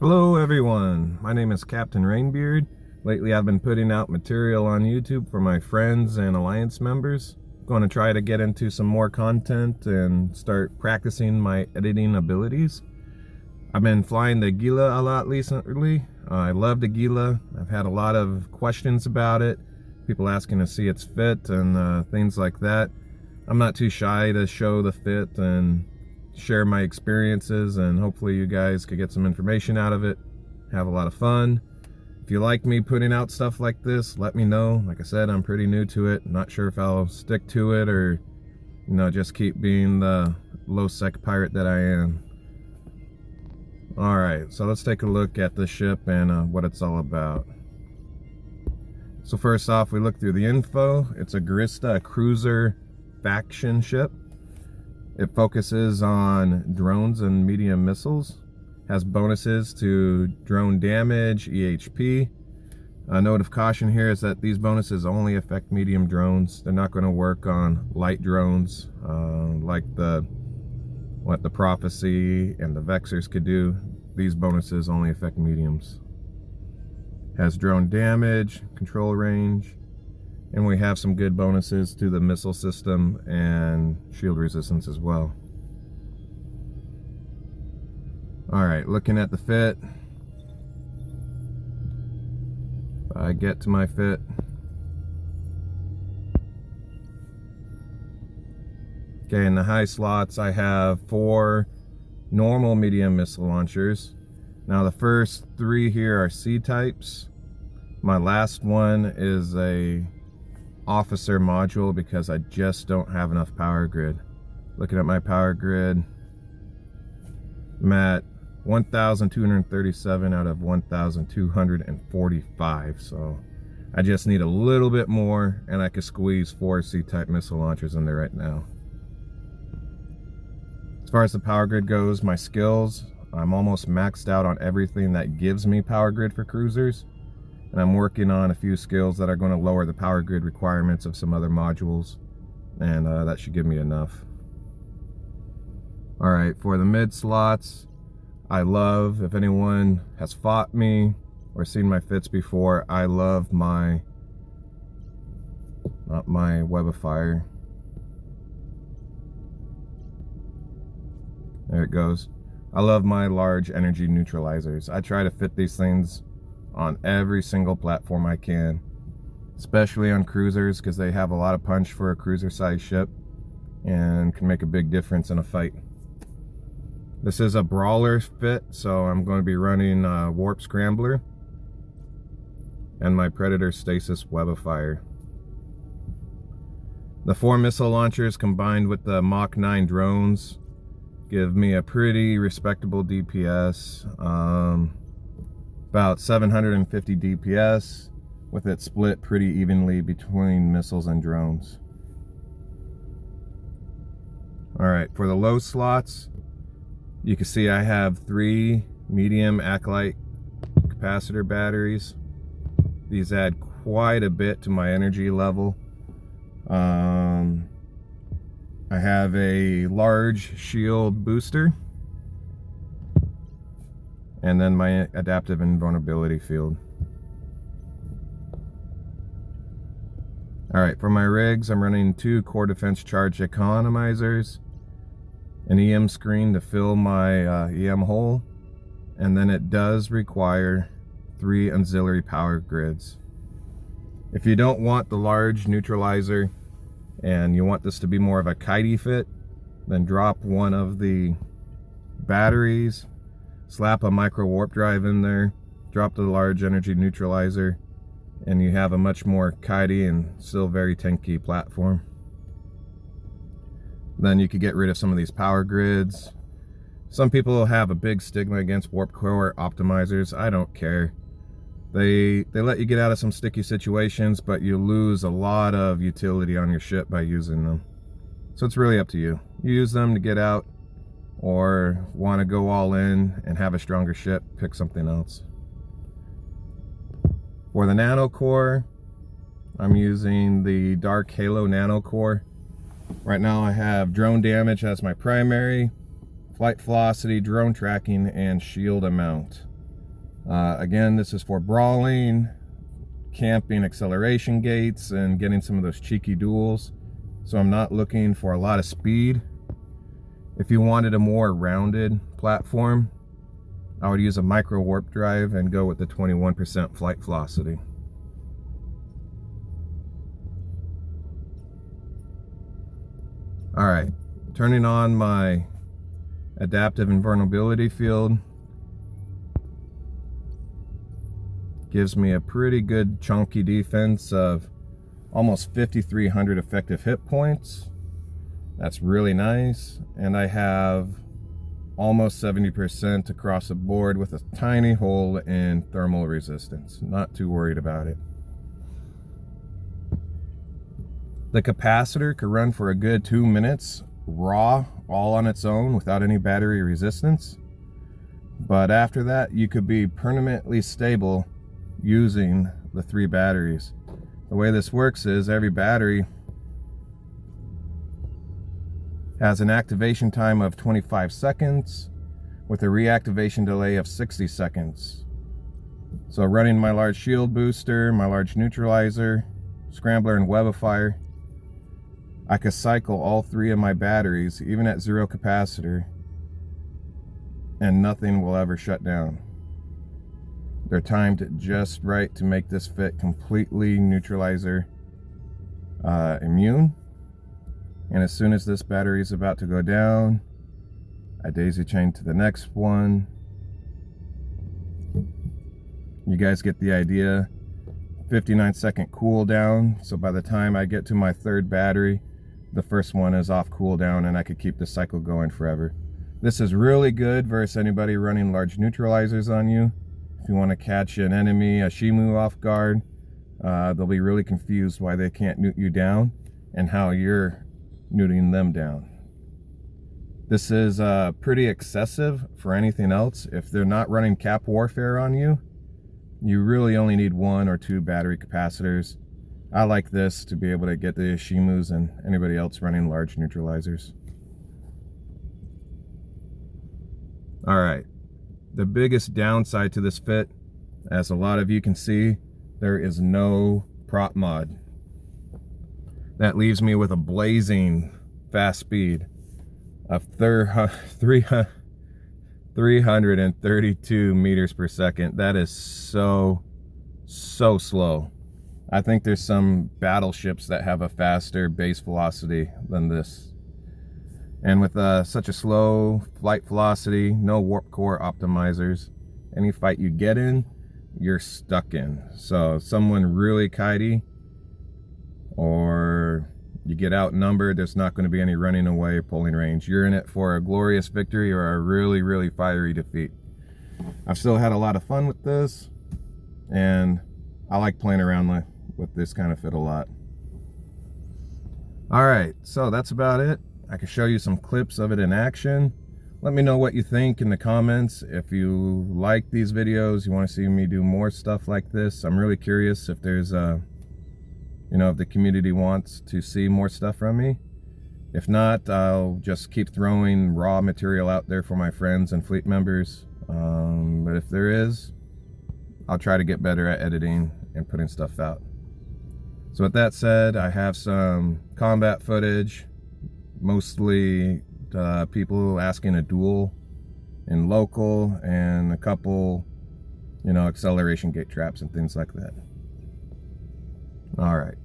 Hello everyone, my name is Captain Rainbeard. Lately I've been putting out material on YouTube for my friends and Alliance members. I'm going to try to get into some more content and start practicing my editing abilities. I've been flying the Gila a lot recently. I love the Gila. I've had a lot of questions about it. People asking to see its fit and things like that. I'm not too shy to show the fit and share my experiences, and hopefully you guys could get some information out of it, have a lot of fun. If you like me putting out stuff like this, let me know. Like I said, I'm pretty new to it. Not sure if I'll stick to it or just keep being the low-sec pirate that I am. Alright, so let's take a look at the ship and what it's all about. So first off, we look through the info. It's a Garista cruiser faction ship. It focuses on drones and medium missiles, has bonuses to drone damage, EHP. A note of caution here is that these bonuses only affect medium drones. They're not going to work on light drones like what the Prophecy and the Vexers could do. These bonuses only affect mediums. Has drone damage, control range, and we have some good bonuses to the missile system and shield resistance as well. Alright, looking at the fit. I get to my fit. Okay, in the high slots I have 4 normal medium missile launchers. Now the first 3 here are C-types. My last one is a officer module because I just don't have enough power grid. Looking at my power grid, I'm at 1,237 out of 1,245, so I just need a little bit more and I could squeeze 4 C-type missile launchers in there right now. As far as the power grid goes, my skills, I'm almost maxed out on everything that gives me power grid for cruisers. And I'm working on a few skills that are going to lower the power grid requirements of some other modules, and that should give me enough. Alright, for the mid slots, I love, if anyone has fought me or seen my fits before, I love my, not my web of fire. There it goes. I love my large energy neutralizers. I try to fit these things on every single platform I can, especially on cruisers because they have a lot of punch for a cruiser size ship and can make a big difference in a fight. This is a brawler fit, so I'm going to be running Warp Scrambler and my Predator Stasis Web of Fire. The 4 missile launchers combined with the Mach 9 drones give me a pretty respectable DPS. About 750 DPS, with it split pretty evenly between missiles and drones. Alright, for the low slots, you can see I have 3 medium Acolyte capacitor batteries. These add quite a bit to my energy level. I have a large shield booster, and then my adaptive invulnerability field. Alright, for my rigs, I'm running 2 core defense charge economizers, an EM screen to fill my EM hole, and then it does require 3 auxiliary power grids. If you don't want the large neutralizer and you want this to be more of a kitey fit, then drop one of the batteries, slap a micro warp drive in there, drop the large energy neutralizer, and you have a much more kitey and still very tanky platform. Then you could get rid of some of these power grids. Some people have a big stigma against warp core optimizers. I don't care. They let you get out of some sticky situations, but you lose a lot of utility on your ship by using them. So it's really up to you. You use them to get out, or want to go all in and have a stronger ship, pick something else. For the Nano core, I'm using the Dark Halo Nano core. Right now I have drone damage as my primary, flight velocity, drone tracking, and shield amount. Again, this is for brawling, camping acceleration gates, and getting some of those cheeky duels. So I'm not looking for a lot of speed. If you wanted a more rounded platform, I would use a micro warp drive and go with the 21% flight velocity. All right, turning on my adaptive invulnerability field gives me a pretty good chunky defense of almost 5,300 effective hit points. That's really nice. And I have almost 70% across the board with a tiny hole in thermal resistance. Not too worried about it. The capacitor could run for a good 2 minutes raw, all on its own without any battery resistance. But after that, you could be permanently stable using the 3 batteries. The way this works is every battery has an activation time of 25 seconds with a reactivation delay of 60 seconds. So running my large shield booster, my large neutralizer, scrambler, and webifier, I could cycle all 3 of my batteries, even at 0 capacitor, and nothing will ever shut down. They're timed just right to make this fit completely neutralizer immune. And as soon as this battery is about to go down, I daisy chain to the next one. You guys get the idea. 59-second cooldown. So by the time I get to my 3rd battery, the first one is off cooldown and I could keep the cycle going forever. This is really good versus anybody running large neutralizers on you. If you want to catch an enemy, a Shimu, off guard, they'll be really confused why they can't nuke you down and how you're nuking them down. This is pretty excessive for anything else. If they're not running cap warfare on you, you really only need 1 or 2 battery capacitors. I like this to be able to get the Shimus and anybody else running large neutralizers. All right. The biggest downside to this fit, as a lot of you can see, there is no prop mod. That leaves me with a blazing fast speed of 332 meters per second. That is so slow. I think there's some battleships that have a faster base velocity than this. And with such a slow flight velocity, no warp core optimizers, any fight you get in, you're stuck in. So someone really kitey, or you get outnumbered, there's not going to be any running away or pulling range. You're in it for a glorious victory or a really fiery defeat. I've still had a lot of fun with this, and I like playing around with this kind of fit a lot. Alright, so that's about it. I can show you some clips of it in action. Let me know what you think in the comments. If you like these videos, you want to see me do more stuff like this. I'm really curious if there's if the community wants to see more stuff from me. If not, I'll just keep throwing raw material out there for my friends and fleet members. But if there is, I'll try to get better at editing and putting stuff out. So with that said, I have some combat footage, mostly people asking a duel in local, and a couple, acceleration gate traps and things like that. All right.